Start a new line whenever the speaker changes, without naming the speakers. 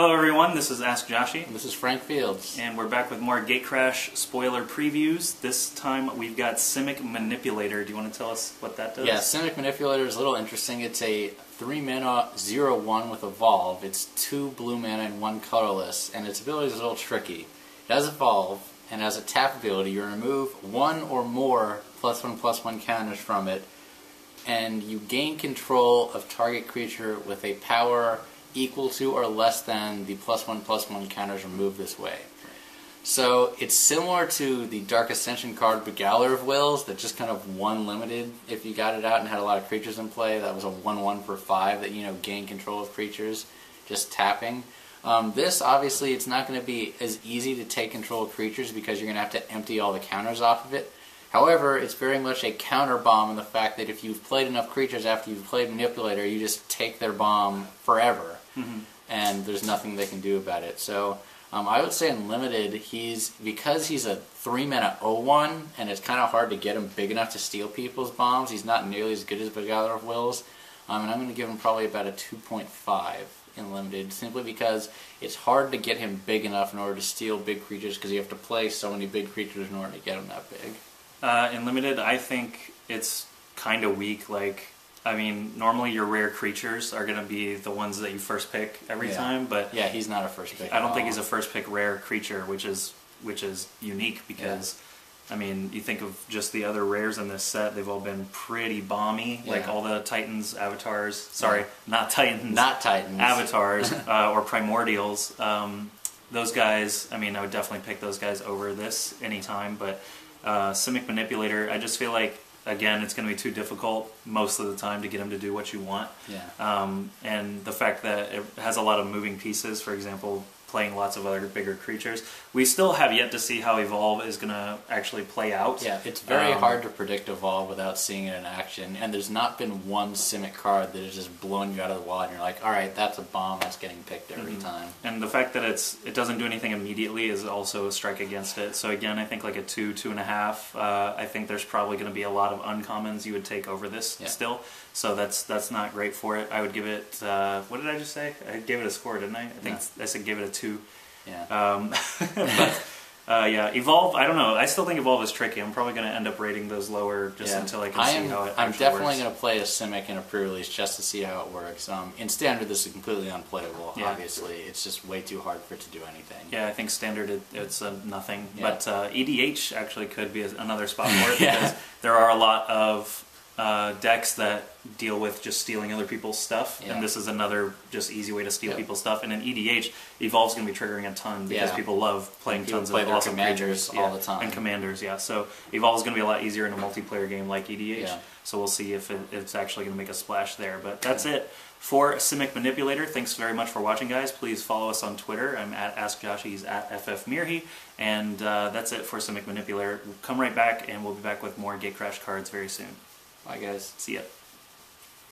Hello everyone, this is AskJoshy.
This is Frank Fields.
And we're back with more Gatecrash spoiler previews. This time we've got Simic Manipulator. Do you want to tell us what that does?
Yeah, Simic Manipulator is a little interesting. It's a 3-mana 0/1 with Evolve. It's 2 blue mana and 1 colorless, and its ability is a little tricky. It has Evolve, and as a tap ability, you remove 1 or more +1/+1 counters from it, and you gain control of target creature with a power equal to or less than the +1/+1 counters removed this way. So it's similar to the Dark Ascension card Begaler of Wills that just kind of won limited if you got it out and had a lot of creatures in play. That was a 1/1 for 5 that, gained control of creatures just tapping. This, obviously, it's not going to be as easy to take control of creatures because you're going to have to empty all the counters off of it. However, it's very much a counter bomb in the fact that if you've played enough creatures after you've played Manipulator, you just take their bomb forever. And there's nothing they can do about it. So I would say in Limited, because he's a 3-mana 0/1, and it's kind of hard to get him big enough to steal people's bombs, he's not nearly as good as Begaler of Wills. And I'm going to give him probably about a 2.5 in Limited, simply because it's hard to get him big enough in order to steal big creatures, because you have to play so many big creatures in order to get him that big.
In Limited, I think it's kind of weak. Normally your rare creatures are going to be the ones that you first pick every time, but
yeah, he's not a first pick.
I don't think he's a first pick rare creature, which is unique because you think of just the other rares in this set; they've all been pretty bomby, like all the Titans avatars. Sorry, not Titans.
Not Titans.
Avatars or Primordials. Those guys. I would definitely pick those guys over this anytime, but Simic Manipulator, I just feel like, again, it's going to be too difficult most of the time to get him to do what you want. And the fact that it has a lot of moving pieces, for example, playing lots of other bigger creatures. We still have yet to see how Evolve is going to actually play out.
Yeah, it's very hard to predict Evolve without seeing it in action, and there's not been one Simic card that has just blown you out of the water and you're like, alright, that's a bomb that's getting picked every time.
And the fact that it doesn't do anything immediately is also a strike against it. So again, I think like a 2, 2.5. I think there's probably going to be a lot of uncommons you would take over this still. So that's not great for it. I would give it, what did I just say? I gave it a score, didn't I? I think I said give it a 2.
Yeah.
Yeah, Evolve, I don't know. I still think Evolve is tricky. I'm probably going to end up rating those lower just until I can see how it
I'm
actually
definitely
works.
going to play a Simic in a pre-release just to see how it works. In Standard, this is completely unplayable, obviously. It's just way too hard for it to do anything.
Yeah, I think Standard, it's nothing. But EDH actually could be another spot for it because there are a lot of decks that deal with just stealing other people's stuff, and this is another just easy way to steal people's stuff. And in EDH, Evolve's going to be triggering a ton because people love playing tons of awesome
commanders
creatures
all the time.
And commanders, so Evolve's going to be a lot easier in a multiplayer game like EDH. So we'll see if it's actually going to make a splash there. But that's it for Simic Manipulator. Thanks very much for watching, guys. Please follow us on Twitter. I'm at AskJoshy. He's at FFMirhi. And that's it for Simic Manipulator. We'll come right back, and we'll be back with more Gatecrash cards very soon.
Bye, guys.
See ya.